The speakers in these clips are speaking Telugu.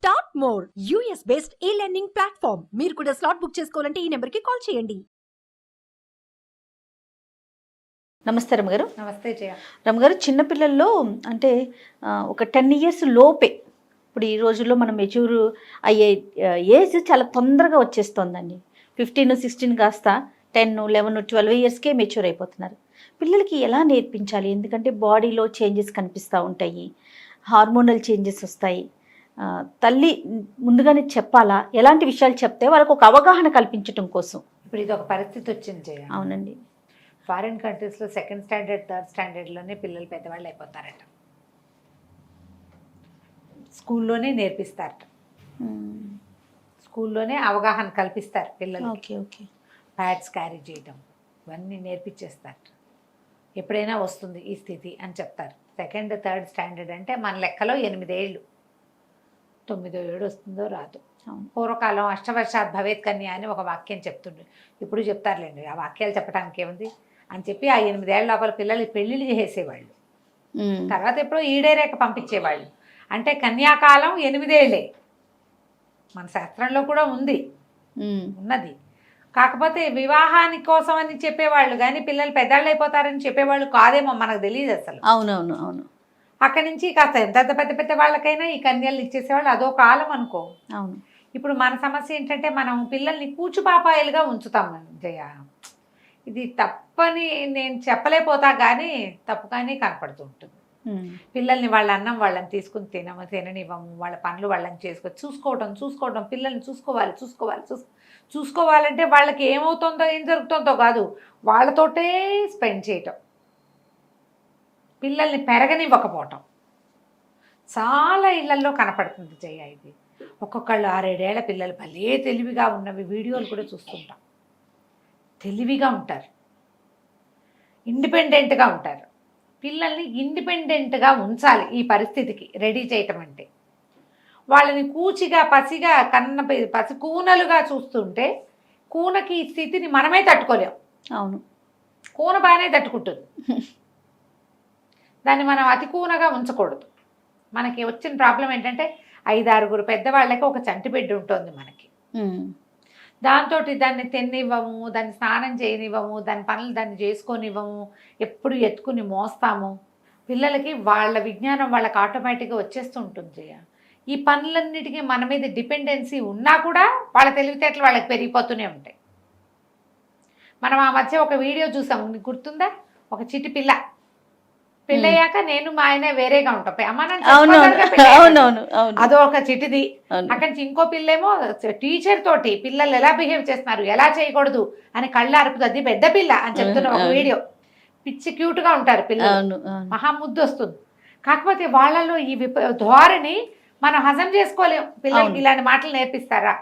స్టార్ట్ మోర్ యూఎస్ బేస్డ్ ఈ లెర్నింగ్ ప్లాట్ఫామ్. మీరు కూడా స్లాట్ బుక్ చేసుకోవాలంటే ఈ నెంబర్కి కాల్ చేయండి. నమస్తే రమగారు. నమస్తే జయ. రమగారు, చిన్నపిల్లల్లో అంటే ఒక 10 ఇయర్స్ లోపే, ఇప్పుడు ఈ రోజుల్లో మనం మెచ్యూర్ అయ్యే ఏజ్ చాలా తొందరగా వచ్చేస్తుందండి. 15, 16 కాస్త 10, 11, 12 ఇయర్స్కే మెచ్యూర్ అయిపోతున్నారు. పిల్లలకి ఎలా నేర్పించాలి? ఎందుకంటే బాడీలో చేంజెస్ కనిపిస్తూ ఉంటాయి, హార్మోనల్ చేంజెస్ వస్తాయి. తల్లి ముందుగానే చెప్పాలా? ఎలాంటి విషయాలు చెప్తే వాళ్ళకు ఒక అవగాహన కల్పించడం కోసం? ఇప్పుడు ఇది ఒక పరిస్థితి వచ్చింది జయ. అవునండి. ఫారిన్ కంట్రీస్లో 2nd స్టాండర్డ్ 3rd స్టాండర్డ్లోనే పిల్లలు పెద్దవాళ్ళు అయిపోతారట. స్కూల్లోనే నేర్పిస్తారట, స్కూల్లోనే అవగాహన కల్పిస్తారు పిల్లలు. Okay okay. ప్యాడ్స్ క్యారీ చేయడం ఇవన్నీ నేర్పించేస్తారట. ఎప్పుడైనా వస్తుంది ఈ స్థితి అని చెప్తారు. 2nd, 3rd స్టాండర్డ్ అంటే మన లెక్కలో 8 ఏళ్ళు, 9వ ఏడు వస్తుందో రాదు. పూర్వకాలం అష్టవర్షాత్ భవేత్ కన్య అని ఒక వాక్యం చెప్తుండే, ఇప్పుడు చెప్తారులేండి. ఆ వాక్యాలు చెప్పడానికి ఏముంది అని చెప్పి ఆ 8 ఏళ్ళ లోపల పిల్లలు పెళ్ళిళ్ళు చేసేవాళ్ళు. తర్వాత ఎప్పుడో ఈడేరేక పంపించేవాళ్ళు. అంటే కన్యాకాలం 8 ఏళ్ళే మన శాస్త్రంలో కూడా ఉన్నది. కాకపోతే వివాహాని కోసం అని చెప్పేవాళ్ళు కానీ పిల్లలు పెద్దవాళ్ళు అయిపోతారని చెప్పేవాళ్ళు కాదేమో, మనకు తెలియదు అసలు. అవునవును అవును. అక్కడి నుంచి కాస్త ఎంత పెద్ద పెద్ద వాళ్ళకైనా ఈ కన్యలు ఇచ్చేసేవాళ్ళు. అదో కాలం అనుకో. అవును. ఇప్పుడు మన సమస్య ఏంటంటే మనం పిల్లల్ని కూచుపాపాయలుగా ఉంచుతాం జయ. ఇది తప్పని నేను చెప్పలేకపోతా కానీ తప్పుగానే కనపడుతూ ఉంటుంది. పిల్లల్ని వాళ్ళ అన్నం వాళ్ళని తీసుకుని తిననివ్వము, వాళ్ళ పనులు వాళ్ళని చూసుకోవడం పిల్లల్ని చూసుకోవాలంటే వాళ్ళకి ఏమవుతుందో ఏం జరుగుతుందో కాదు, వాళ్ళతోటే స్పెండ్ చేయటం, పిల్లల్ని పెరగనివ్వకపోవటం చాలా ఇళ్లల్లో కనపడుతుంది జయ. ఇది ఒక్కొక్కళ్ళు 6-7 ఏళ్ల పిల్లలు భలే తెలివిగా ఉన్నవి వీడియోలు కూడా చూస్తుంటాం. తెలివిగా ఉంటారు, ఇండిపెండెంట్గా ఉంటారు. పిల్లల్ని ఇండిపెండెంట్గా ఉంచాలి. ఈ పరిస్థితికి రెడీ చేయటం అంటే వాళ్ళని కూచిగా పసిగా పసి కూనలుగా చూస్తుంటే కూనకి ఈ స్థితిని మనమే తట్టుకోలేం. అవును, కూన బాగానే తట్టుకుంటుంది. దాన్ని మనం అతి కూనగా ఉంచకూడదు. మనకి వచ్చిన ప్రాబ్లం ఏంటంటే 5-6 పెద్దవాళ్ళకి ఒక చంటి బిడ్డ ఉంటుంది మనకి. దాంతో దాన్ని తిన్నివ్వము, దాన్ని స్నానం చేయనివ్వము, దాని పనులు దాన్ని చేసుకొనివ్వము, ఎప్పుడు ఎత్తుకుని మోస్తాము. పిల్లలకి వాళ్ళ విజ్ఞానం వాళ్ళకి ఆటోమేటిక్గా వచ్చేస్తూ ఉంటుంది జయ. ఈ పనులన్నిటికీ మన మీద డిపెండెన్సీ ఉన్నా కూడా వాళ్ళ తెలివితేటలు వాళ్ళకి పెరిగిపోతూనే ఉంటాయి. మనం ఆ మధ్య ఒక వీడియో చూసాము, నీకు గుర్తుందా? ఒక చిట్టి పిల్ల పెళ్ళయ్యాక నేను మా ఆయన వేరేగా ఉంటాం. అదో ఒక చిటిది. అక్కడి నుంచి ఇంకో పిల్లేమో టీచర్ తోటి పిల్లలు ఎలా బిహేవ్ చేస్తున్నారు, ఎలా చేయకూడదు అని కళ్ళు అరుపుతుంది. అది పెద్ద పిల్ల అని చెప్తున్న ఒక వీడియో. పిచ్చి క్యూట్ గా ఉంటారు పిల్లలు, మహా ముద్దు వస్తుంది. కాకపోతే వాళ్ళలో ఈ ధోరణి మనం హజం చేసుకోలేం. పిల్లలకి ఇలాంటి మాటలు నేర్పిస్తారా?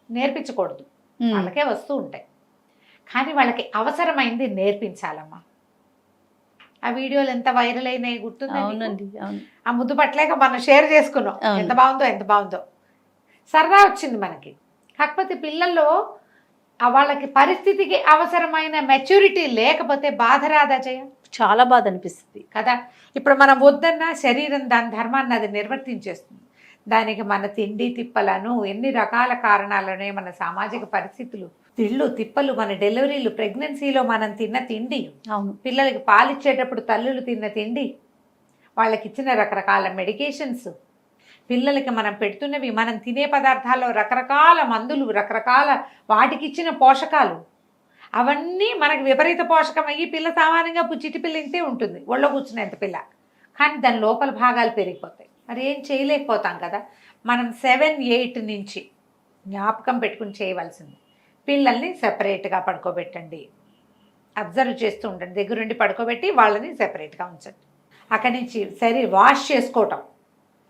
నేర్పించకూడదు, వాళ్ళకే వస్తూ ఉంటాయి. కానీ వాళ్ళకి అవసరమైంది నేర్పించాలమ్మా. ఆ వీడియోలు ఎంత వైరల్ అయినాయి గుర్తుందండి? ఆ ముద్దు పట్టలేక మనం షేర్ చేసుకున్నాం. ఎంత బాగుందో సరదా వచ్చింది మనకి. కాకపోతే పిల్లల్లో వాళ్ళకి పరిస్థితికి అవసరమైన మెచ్యూరిటీ లేకపోతే బాధ రాదా జయ? చాలా బాధ అనిపిస్తుంది కదా. ఇప్పుడు మనం వద్దన్నా శరీరం దాని ధర్మాన్ని అది నిర్వర్తించేస్తుంది. దానికి మన తిండి తిప్పలను, ఎన్ని రకాల కారణాలనే, మన సామాజిక పరిస్థితులు, తిప్పలు, మన డెలివరీలు, ప్రెగ్నెన్సీలో మనం తిన్న తిండి, అవును, పిల్లలకి పాలిచ్చేటప్పుడు తల్లులు తిన్న తిండి, వాళ్ళకి ఇచ్చిన రకరకాల మెడికేషన్స్, పిల్లలకి మనం పెడుతున్నవి, మనం తినే పదార్థాల్లో రకరకాల మందులు, రకరకాల వాటికి ఇచ్చిన పోషకాలు, అవన్నీ మనకి విపరీత పోషకం అయ్యి పిల్ల సామాన్యంగా చిట్టి పిల్ల ఇంతే ఉంటుంది, ఒళ్ళో కూర్చునేంత పిల్ల. కానీ దాని లోపల భాగాలు పెరిగిపోతాయి. మరి ఏం చేయలేకపోతాం కదా. మనం 7-8 నుంచి జ్ఞాపకం పెట్టుకుని చేయవలసింది, పిల్లల్ని సెపరేట్గా పడుకోబెట్టండి, అబ్జర్వ్ చేస్తూ ఉండండి, దగ్గరుండి పడుకోబెట్టి వాళ్ళని సెపరేట్గా ఉంచండి. అక్కడి నుంచి వాష్ చేసుకోవటం,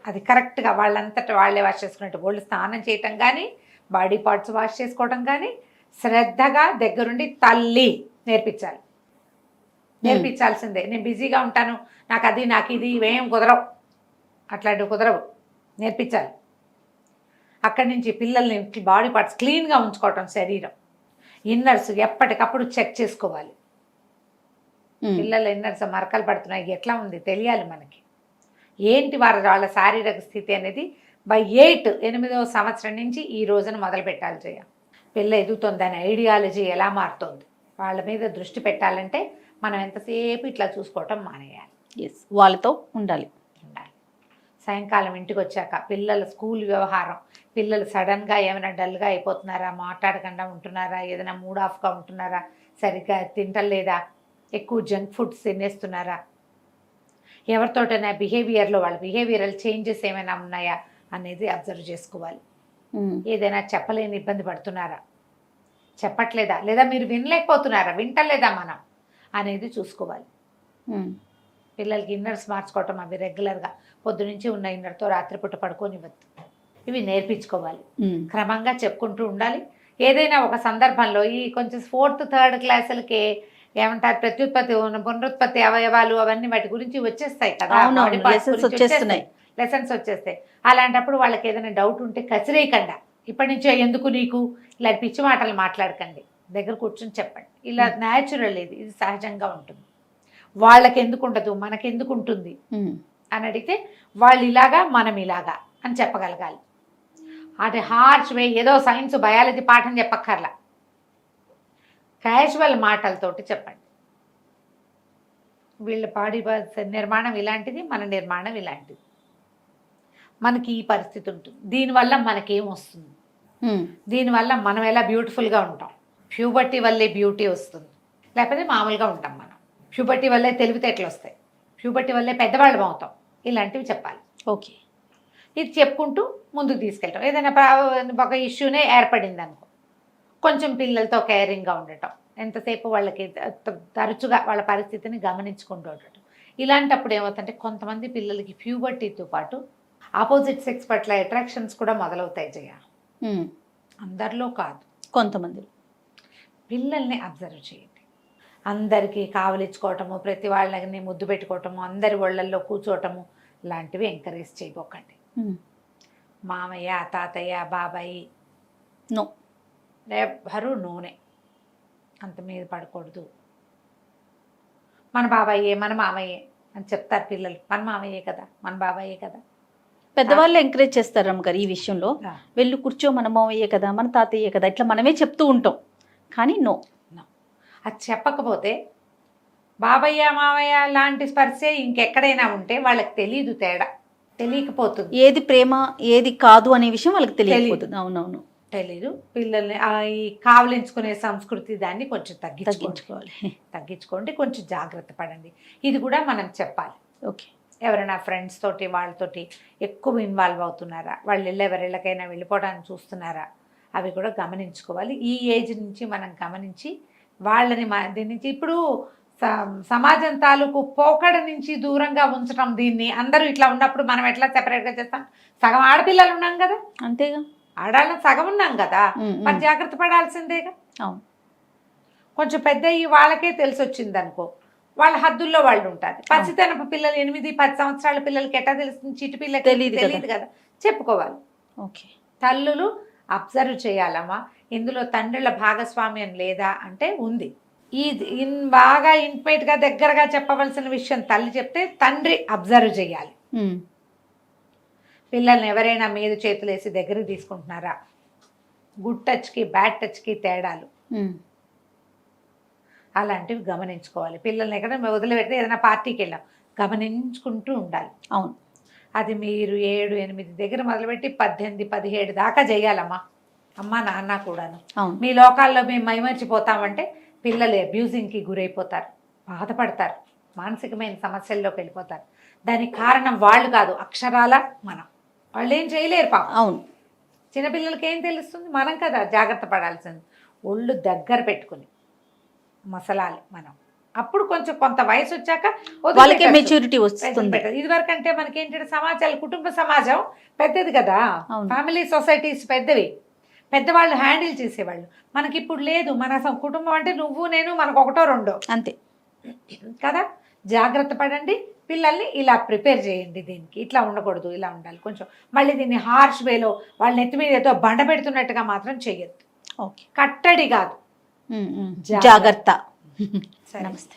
అది కరెక్ట్గా వాళ్ళంతటా వాళ్ళే వాష్ చేసుకున్నట్టు వాళ్ళు స్నానం చేయటం కానీ, బాడీ పార్ట్స్ వాష్ చేసుకోవటం కానీ శ్రద్ధగా దగ్గరుండి తల్లి నేర్పించాల్సిందే. నేను బిజీగా ఉంటాను, నాకు ఇది ఇవేం కుదరవు, అట్లాంటివి కుదరవు, నేర్పించాలి. అక్కడి నుంచి పిల్లల్ని బాడీ పార్ట్స్ క్లీన్గా ఉంచుకోవటం, శరీరం ఇన్నర్స్ ఎప్పటికప్పుడు చెక్ చేసుకోవాలి. పిల్లలు ఇన్నర్స్ మరకలు పడుతున్నాయి, ఎట్లా ఉంది తెలియాలి మనకి. ఏంటి వాళ్ళ శారీరక స్థితి అనేది బై 8వ సంవత్సరం నుంచి ఈ రోజున మొదలు పెట్టాలి చేయ. పిల్ల ఎదుగుతుందని ఐడియాలజీ ఎలా మారుతుంది, వాళ్ళ మీద దృష్టి పెట్టాలంటే మనం ఎంతసేపు ఇట్లా చూసుకోవటం మానేయాలి. ఎస్, వాళ్ళతో ఉండాలి. సాయంకాలం ఇంటికి వచ్చాక పిల్లల స్కూల్ వ్యవహారం, పిల్లలు సడన్గా ఏమైనా డల్గా అయిపోతున్నారా, మాట్లాడకుండా ఉంటున్నారా, ఏదైనా మూడ్ ఆఫ్గా ఉంటున్నారా, సరిగ్గా తింటలేదా, ఎక్కువ జంక్ ఫుడ్స్ తినేస్తున్నారా, ఎవరితోటైనా బిహేవియర్లో వాళ్ళ బిహేవియరల్ చేంజెస్ ఏమైనా ఉన్నాయా అనేది అబ్జర్వ్ చేసుకోవాలి. ఏదైనా చెప్పలేని ఇబ్బంది పడుతున్నారా, చెప్పట్లేదా, లేదా మీరు వినలేకపోతున్నారా, వింటలేదా మనం అనేది చూసుకోవాలి. పిల్లలకి ఇన్నర్స్ మార్చుకోవటం అవి రెగ్యులర్గా పొద్దునుంచి ఉన్న ఇన్నర్తో రాత్రిపూట పడుకోనివ్వద్దు. ఇవి నేర్పించుకోవాలి. క్రమంగా చెప్పుకుంటూ ఉండాలి. ఏదైనా ఒక సందర్భంలో ఈ కొంచెం 4th 3rd క్లాసులకి ఏమంటారు, ప్రత్యుత్పత్తి పునరుత్పత్తి అవయవాలు అవన్నీ వాటి గురించి వచ్చేస్తాయి కదా, లెసన్స్ వచ్చేస్తాయి. అలాంటప్పుడు వాళ్ళకి ఏదైనా డౌట్ ఉంటే కసిరేయకుండా, ఇప్పటి నుంచో ఎందుకు నీకు ఇలా పిచ్చి మాటలు మాట్లాడకండి, దగ్గర కూర్చొని చెప్పండి. ఇలా న్యాచురల్, ఇది సహజంగా ఉంటుంది. వాళ్ళకి ఎందుకు ఉండదు, మనకెందుకు ఉంటుంది అని అడిగితే వాళ్ళు ఇలాగా మనం ఇలాగా అని చెప్పగలగాలి. అది హార్ష్ వే, ఏదో సైన్స్ బయాలజీ పాఠం చెప్పక్కర్లా, క్యాజువల్ మాటలతోటి చెప్పండి. వీళ్ళ బాడీ నిర్మాణం ఇలాంటిది, మన నిర్మాణం ఇలాంటిది, మనకి ఈ పరిస్థితి ఉంటుంది, దీనివల్ల మనకేం వస్తుంది, దీనివల్ల మనం ఎలా బ్యూటిఫుల్గా ఉంటాం, ప్యూబర్టీ వల్లే బ్యూటీ వస్తుంది, లేకపోతే మామూలుగా ఉంటాం మనం, ప్యూబర్టీ వల్లే తెలివితేటలు వస్తాయి, ప్యూబర్టీ వల్లే పెద్దవాళ్ళం అవుతాం, ఇలాంటివి చెప్పాలి. ఓకే, ఇది చెప్పుకుంటూ ముందుకు తీసుకెళ్ళటం. ఏదైనా ఒక ఇష్యూనే ఏర్పడింది అనుకో, కొంచెం పిల్లలతో కేరింగ్గా ఉండటం, ఎంతసేపు వాళ్ళకి తరచుగా వాళ్ళ పరిస్థితిని గమనించుకుంటూ ఉండటం. ఇలాంటప్పుడు ఏమవుతుందంటే కొంతమంది పిల్లలకి ప్యూబర్టీతో పాటు ఆపోజిట్ సెక్స్ పట్ల అట్రాక్షన్స్ కూడా మొదలవుతాయి జయ. అందరిలో కాదు, కొంతమంది. పిల్లల్ని అబ్జర్వ్ చేయండి. అందరికీ కావలించుకోవటము, ప్రతి వాళ్ళని ముద్దు పెట్టుకోవటము, అందరి ఒళ్ళల్లో కూర్చోవటము లాంటివి ఎంకరేజ్ చేయబోకండి. మామయ్య, తాతయ్య, బాబాయి నో, ఎవ్వరూ నూనె అంత మీద పడకూడదు. మన బాబాయే, మన మామయ్యే అని చెప్తారు పిల్లలు. మన మామయ్యే కదా, మన బాబాయే కదా. పెద్దవాళ్ళు ఎంకరేజ్ చేస్తారు రమ్మగారు ఈ విషయంలో. వెళ్ళి కూర్చో, మన మామయ్యే కదా, మన తాతయ్యే కదా, ఇట్లా మనమే చెప్తూ ఉంటాం. కానీ నో, అది చెప్పకపోతే బాబయ్య, మామయ్య లాంటి స్పర్శే ఇంకెక్కడైనా ఉంటే వాళ్ళకి తెలియదు, తేడా తెలియకపోతుంది. ఏది ప్రేమ ఏది కాదు అనే విషయం వాళ్ళకి తెలియకపోతుంది. అవునవును, తెలీదు. పిల్లల్ని ఈ కావలించుకునే సంస్కృతి దాన్ని కొంచెం తగ్గించుకోండి, కొంచెం జాగ్రత్త పడండి. ఇది కూడా మనం చెప్పాలి. ఓకే, ఎవరైనా ఫ్రెండ్స్ తోటి వాళ్ళతోటి ఎక్కువ ఇన్వాల్వ్ అవుతున్నారా, వాళ్ళు ఎవరిళ్ళకైనా వెళ్ళిపోవడానికి చూస్తున్నారా, అవి కూడా గమనించుకోవాలి. ఈ ఏజ్ నుంచి మనం గమనించి వాళ్ళని దీని నుంచి ఇప్పుడు సమాజం తాలూకు పోకడ నుంచి దూరంగా ఉంచడం. దీన్ని అందరూ ఇట్లా ఉన్నప్పుడు మనం ఎట్లా సెపరేట్గా చేస్తాం? సగం ఆడపిల్లలు ఉన్నాం కదా, అంతేగా, ఆడాళ్ళని సగం ఉన్నాం కదా, మరి జాగ్రత్త పడాల్సిందేగా. అవును, కొంచెం పెద్ద వాళ్ళకే తెలిసి వచ్చింది అనుకో, వాళ్ళ హద్దుల్లో వాళ్ళు ఉంటారు. పసితనపు పిల్లలు 8-10 సంవత్సరాల పిల్లలకి ఎట్లా తెలుస్తుంది? చిటి పిల్లకి తెలియదు కదా, చెప్పుకోవాలి. ఓకే, తల్లులు అబ్జర్వ్ చేయాలమ్మా. ఇందులో తండ్రుల భాగస్వామ్యం లేదా అంటే ఉంది. బాగా ఇంటిమేట్గా దగ్గరగా చెప్పవలసిన విషయం తల్లి చెప్తే తండ్రి అబ్జర్వ్ చేయాలి. పిల్లల్ని ఎవరైనా మీద చేతులు వేసి దగ్గరికి తీసుకుంటున్నారా, గుడ్ టచ్కి బ్యాడ్ టచ్కి తేడాలు అలాంటివి గమనించుకోవాలి. పిల్లల్ని ఎక్కడ వదిలిపెడితే ఏదైనా పార్టీకి వెళ్ళాం, గమనించుకుంటూ ఉండాలి. అవును, అది మీరు 7-8 దగ్గర మొదలుపెట్టి 18-17 దాకా చేయాలమ్మా, అమ్మ నాన్న కూడాను. మీ లోకాల్లో మేము మైమర్చిపోతామంటే పిల్లలు అబ్యూజింగ్కి గురైపోతారు, బాధపడతారు, మానసికమైన సమస్యల్లోకి వెళ్ళిపోతారు. దానికి కారణం వాళ్ళు కాదు, అక్షరాల మనం. వాళ్ళు ఏం చేయలేరు పాపం. అవును, చిన్నపిల్లలకి ఏం తెలుస్తుంది? మనం కదా జాగ్రత్త పడాల్సింది. ఒళ్ళు దగ్గర పెట్టుకుని మసలాలి మనం. అప్పుడు కొంచెం కొంత వయసు వచ్చాక వాళ్ళకి మెచ్యూరిటీ వస్తుంది. ఇదివరకు అంటే మనకేంటంటే సమాజాలు, కుటుంబ సమాజం పెద్దది కదా, ఫ్యామిలీ సొసైటీస్ పెద్దవి, పెద్దవాళ్ళు హ్యాండిల్ చేసేవాళ్ళు. మనకి ఇప్పుడు లేదు. మన కుటుంబం అంటే నువ్వు నేను, మనకు ఒకటో రెండో అంతే కదా. జాగ్రత్త పడండి, పిల్లల్ని ఇలా ప్రిపేర్ చేయండి. దీనికి ఇట్లా ఉండకూడదు, ఇలా ఉండాలి. కొంచెం మళ్ళీ దీన్ని హార్ష్ వేలో వాళ్ళ నెత్తి మీద ఏదో బండ పెడుతున్నట్టుగా మాత్రం చెయ్యొద్దు. ఓకే, కట్టడి కాదు, జాగ్రత్త. సరే. నమస్తే.